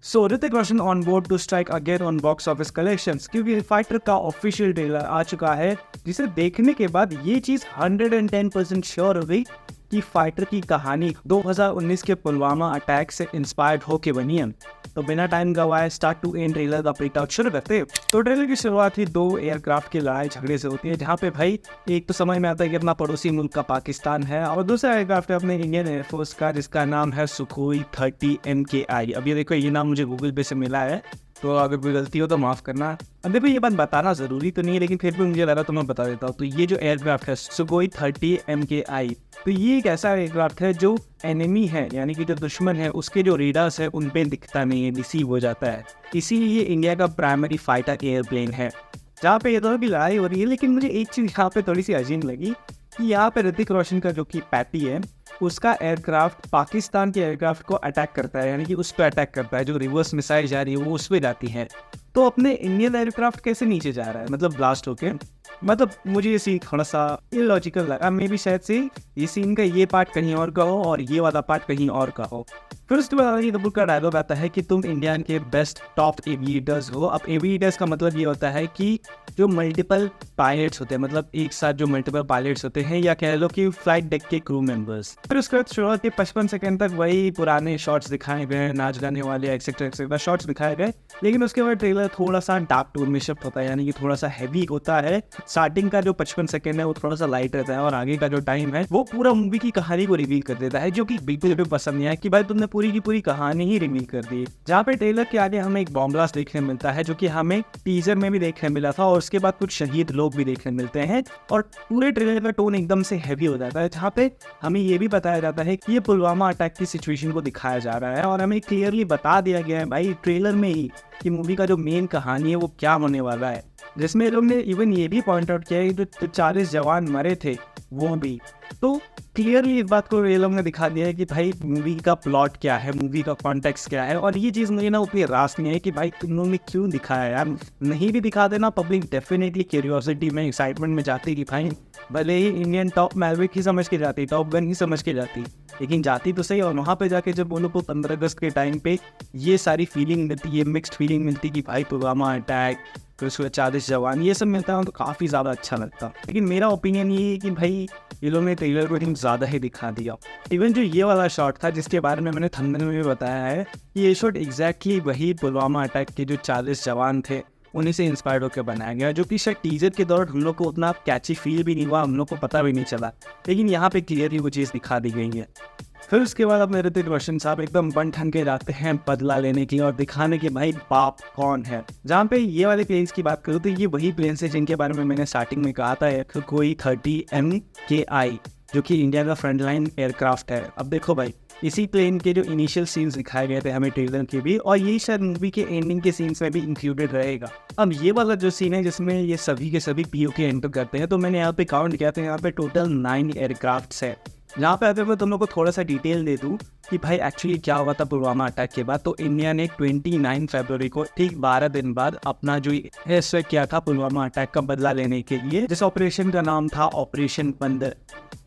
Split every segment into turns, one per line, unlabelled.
So Hrithik Roshan on board to strike again on box office collections, क्योंकि Fighter का official trailer आ चुका है, जिसे देखने के बाद ये चीज़ 110% श्योर हो गई कि फाइटर की कहानी 2019 के पुलवामा अटैक से इंस्पायर्ड होके बनी है। तो बिना टाइम गवाए स्टार्ट टू एंड ट्रेलर का प्रिंट आउट शुरू करते हैं। तो ट्रेलर की शुरुआत ही दो एयरक्राफ्ट की लड़ाई झगड़े से होती है, जहाँ पे भाई एक तो समझ में आता है कि अपना पड़ोसी मुल्क का पाकिस्तान है, और दूसरा एयरक्राफ्ट है अपने इंडियन एयरफोर्स का, जिसका नाम है सुखोई 30 MKI। अब ये देखो, ये नाम मुझे गूगल पे से मिला है, तो अगर कोई गलती हो तो माफ़ करना। अब देखो, ये बात बताना ज़रूरी तो नहीं है, लेकिन फिर भी मुझे लगा तो मैं बता देता हूँ। तो ये जो एयरक्राफ्ट है सुखोई 30 MKI, तो ये एक ऐसा एयरक्राफ्ट है जो एनिमी है, यानी कि जो दुश्मन है उसके जो रेडार्स है उन पे दिखता नहीं है, रिसीव हो जाता है। इसीलिए ये इंडिया का प्राइमरी फाइटर एयरप्लेन है, जहाँ पे ये दोनों की लड़ाई हो रही है। लेकिन मुझे एक चीज़ यहाँ पे थोड़ी सी अजीब लगी कि यहाँ पे ऋतिक रोशन का जो कि पैटी है, उसका एयरक्राफ्ट पाकिस्तान के एयरक्राफ्ट को अटैक करता है, यानी कि उस पर अटैक करता है। जो रिवर्स मिसाइल जा रही है वो उस पर जाती है, तो अपने इंडियन एयरक्राफ्ट कैसे नीचे जा रहा है, मतलब ब्लास्ट होके। मतलब मुझे ये सीन थोड़ा सा इलॉजिकल लगा। मे बी शायद से ये सीन का ये पार्ट कहीं और का हो और ये वाला पार्ट कहीं और का हो। फिर उसके बाद अनिल कपूर का डायलॉग आता है कि तुम इंडिया के बेस्ट टॉप एविएटर्स हो। अब एविएटर्स का मतलब ये होता है कि जो मल्टीपल पायलट्स होते हैं, मतलब एक साथ जो मल्टीपल पायलट्स होते हैं, या कह लो कि फ्लाइट डेक के क्रू मेंबर्स। फिर उसके बाद शुरुआत के 55 सेकंड तक वही पुराने शॉट्स दिखाए गए, नाच गाने वाले एक्सेट्रा एक्सेट्रा शॉट्स दिखाए गए। लेकिन उसके बाद ट्रेलर थोड़ा सा डार्क टोन में शिफ्ट होता है, यानी कि थोड़ा सा हैवी होता है। स्टार्टिंग का जो 55 सेकंड है वो थोड़ा सा लाइट रहता है, और आगे का जो टाइम है वो पूरा मूवी की कहानी को रिवील कर देता है, जो कि बिल्कुल भी पसंद नहीं आया कि भाई तुमने पूरी की पूरी कहानी ही रिवील कर दी। जहाँ पे ट्रेलर के आगे हमें एक बॉम्ब ब्लास्ट देखने मिलता है, जो कि हमें टीजर में भी देखने मिला था, और उसके बाद कुछ शहीद लोग भी देखने मिलते हैं, और पूरे ट्रेलर का टोन एकदम से हैवी हो जाता है। जहाँ पे हमें ये भी बताया जाता है कि ये पुलवामा अटैक की सिचुएशन को दिखाया जा रहा है, और हमें क्लियरली बता दिया गया है भाई ट्रेलर में ही कि मूवी का जो मेन कहानी है वो क्या होने वाला है। जिसमें लोग ने इवन ये भी पॉइंट आउट किया है कि जो 40 जवान मरे थे वो भी। तो क्लियरली इस बात को ये लोग ने दिखा दिया है कि भाई मूवी का प्लॉट क्या है, मूवी का कॉन्टेक्स्ट क्या है। और ये चीज़ मुझे ना उतनी रास नहीं है कि भाई तुम लोगों ने क्यों दिखाया यार। नहीं भी दिखा देना, पब्लिक डेफिनेटली क्यूरियोसिटी में, एक्साइटमेंट में जाती कि भाई भले ही इंडियन टॉप मैविक ही समझ के जाती, टॉप गन ही समझ के जाती, लेकिन जाती तो सही। और वहाँ पे जाके जब उन लोग को 15 अगस्त के टाइम पे ये सारी फीलिंग मिलती, ये मिक्स्ड फीलिंग मिलती कि भाई पुलवामा अटैक, फिर उसके 40 जवान, ये सब मिलता है तो काफ़ी ज़्यादा अच्छा लगता। लेकिन मेरा ओपिनियन ये है कि भाई ये लोग ने ट्रेलर को एकदम ज़्यादा ही दिखा दिया। इवन जो ये वाला शॉट था जिसके बारे में मैंने थंबनेल में भी बताया है, ये शॉट एग्जैक्टली वही पुलवामा अटैक के जो 40 जवान थे उन्हीं से इंस्पायर्ड होकर बनाया गया, जो कि शायद टीजर के दौरान हम लोग को उतना कैची फील भी नहीं हुआ, हम लोग को पता भी नहीं चला। लेकिन यहाँ पे क्लियरली वो चीज़ दिखा दी गई है। फिर उसके बाद अपने ऋतिक रोशन साहब एकदम बन ठन के जाते हैं बदला लेने की और दिखाने के भाई बाप कौन है। जहाँ पे ये वाले प्लेन्स की बात करूँ तो ये वही प्लेन्स है जिनके बारे में मैंने स्टार्टिंग में कहा था, कोई 30 MKI, जो कि इंडिया का फ्रंटलाइन एयरक्राफ्ट है। अब देखो भाई, इसी प्लेन के जो इनिशियल सीन्स दिखाए गए थे हमें ट्रेलर के भी, और यही शायद मूवी के एंडिंग के सीन्स में भी इंक्लूडेड रहेगा। अब ये वाला जो सीन है जिसमें ये सभी के सभी POK एंटर करते हैं, तो मैंने यहाँ पे काउंट किया था, यहाँ पे टोटल 9 एयरक्राफ्ट है। यहाँ पे अगर मैं तुम लोग को थोड़ा सा डिटेल दे दूँ कि भाई एक्चुअली क्या हुआ था पुलवामा अटैक के बाद, तो इंडिया ने 29 फरवरी को ठीक 12 दिन बाद अपना जो एयर स्ट्राइक किया था पुलवामा अटैक का बदला लेने के लिए, जिस ऑपरेशन का नाम था ऑपरेशन बंदर,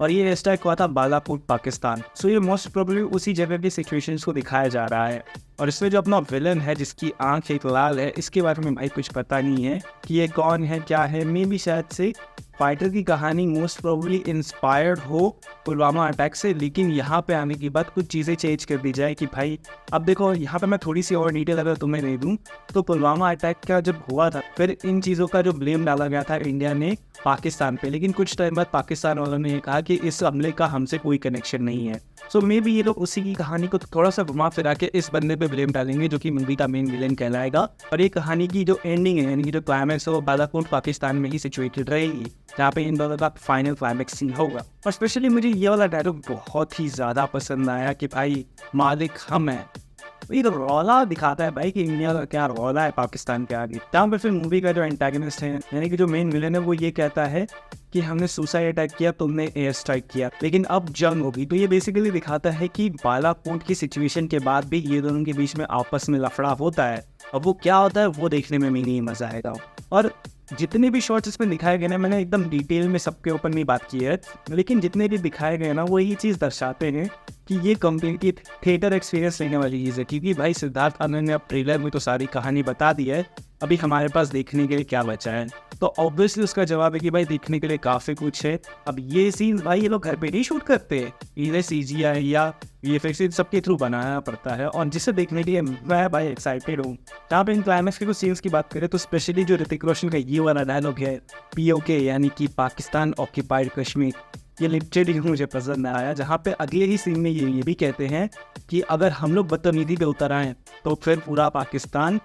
और ये एयर स्ट्राइक हुआ था बालाकोट पाकिस्तान। सो ये मोस्ट प्रोबेबली उसी जगह की सिचुएशंस को दिखाया जा रहा है। और इसमें जो अपना विलन है जिसकी आंख एक लाल है, इसके बारे में भाई कुछ पता नहीं है कि ये कौन है क्या है। मे बी शायद से फाइटर की कहानी मोस्ट प्रोबेबली इंस्पायर्ड हो पुलवामा अटैक से, लेकिन यहाँ पे आने के बाद कुछ चीज़ें चेंज कर दी जाए कि भाई अब देखो यहाँ पे मैं थोड़ी सी और डिटेल अगर तुम्हें दे दूँ तो पुलवामा अटैक का जब हुआ था फिर इन चीज़ों का जो ब्लेम डाला गया था इंडिया ने पाकिस्तान पे, लेकिन कुछ टाइम बाद पाकिस्तान वालों ने कहा कि इस हमले का हमसे कोई कनेक्शन नहीं है। सो मे बी ये लोग उसी की कहानी को थोड़ा सा घुमा फिरा के इस बंदे पे ब्लेम डालेंगे, जो कि मूवी का मेन विलेन कहलाएगा। और ये कहानी की जो एंडिंग है, यानी कि जो क्लाइमैक्स है, वो बालाकोट पाकिस्तान में ही सिचुएटेड रहेगी, जहाँ पे इन दोनों का फाइनल क्लाइमैक्स सीन होगा। और स्पेशली मुझे ये वाला डायलॉग बहुत ही ज़्यादा पसंद आया कि भाई मालिक हम हैं। ये तो रौला दिखाता है भाई कि इंडिया का क्या रौला है पाकिस्तान के आगे। जहाँ पर फिर मूवी का जो एंटागनिस्ट है, यानी कि जो मेन विलेन है, वो ये कहता है कि हमने सुसाइड अटैक किया, तुमने एयर स्ट्राइक किया, लेकिन अब जंग होगी। तो ये बेसिकली दिखाता है कि बालाकोट की सिचुएशन के बाद भी ये दोनों के बीच में आपस में लफड़ा होता है, और वो क्या होता है वो देखने में नहीं मज़ा आएगा। और जितने भी शॉट्स इसमें दिखाए गए ना, मैंने एकदम डिटेल में सबके ऊपर नहीं बात की है, लेकिन जितने भी दिखाए गए ना वो यही चीज़ दर्शाते हैं कि ये कंप्लीटली थिएटर एक्सपीरियंस लेने वाली चीज़ है। क्योंकि भाई सिद्धार्थ आनंद ने अब ट्रेलर में तो सारी कहानी बता दी है, अभी हमारे पास देखने के लिए क्या बचा है? तो ऑब्वियसली उसका जवाब है कि भाई देखने के लिए काफ़ी कुछ है। अब ये सीन भाई ये लोग घर पे नहीं शूट करते हैं, इन्हें CGI या VFX सबके थ्रू बनाना पड़ता है, और जिसे देखने के लिए मैं भाई एक्साइटेड हूँ। जहाँ पे इन क्लाइमैक्स के कुछ सीन्स की बात करें तो स्पेशली जो ऋतिक रोशन का ये वाला डायलॉग है, POK यानी कि पाकिस्तान ऑक्यूपाइड कश्मीर, ये लिटरली मुझे पसंद आया। जहाँ पे अगले ही सीन में ये भी कहते हैं कि अगर हम लोग बदतमीजी पे उतर आए तो फिर पूरा पाकिस्तान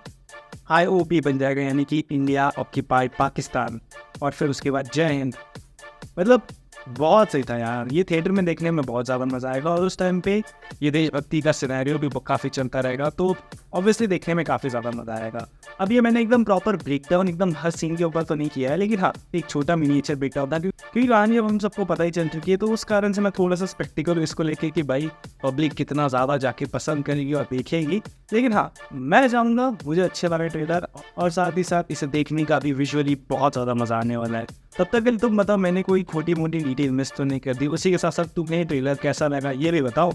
IOP बन जाएगा, यानी कि इंडिया ऑक्यूपाइड पाकिस्तान, और फिर उसके बाद जय हिंद। मतलब बहुत सही था यार, ये थिएटर में देखने में बहुत ज़्यादा मज़ा आएगा, और उस टाइम पे ये देशभक्ति का सिनेरियो भी काफ़ी चलता रहेगा, तो ऑब्वियसली देखने में काफ़ी ज़्यादा मज़ा आएगा। अब ये मैंने एकदम प्रॉपर ब्रेकडाउन एकदम हर सीन के ऊपर तो नहीं किया है, लेकिन हाँ एक छोटा मिनिएचर ब्रेकडाउन था, क्योंकि कहानी अब हम सबको पता ही चल चुकी है, तो उस कारण से मैं थोड़ा सा स्पेक्टिकल इसको लेके कि भाई पब्लिक कितना ज़्यादा जाके पसंद करेगी और देखेगी। लेकिन हाँ मैं चाहूँगा, मुझे अच्छे लगा ट्रेलर, और साथ ही साथ इसे देखने का भी विजुअली बहुत ज़्यादा मज़ा आने वाला है। तब तक के लिए तुम बताओ मैंने कोई छोटी मोटी डिटेल मिस तो नहीं कर दी। उसी के साथ साथ तुम्हें ट्रेलर कैसा लगा ये भी बताओ।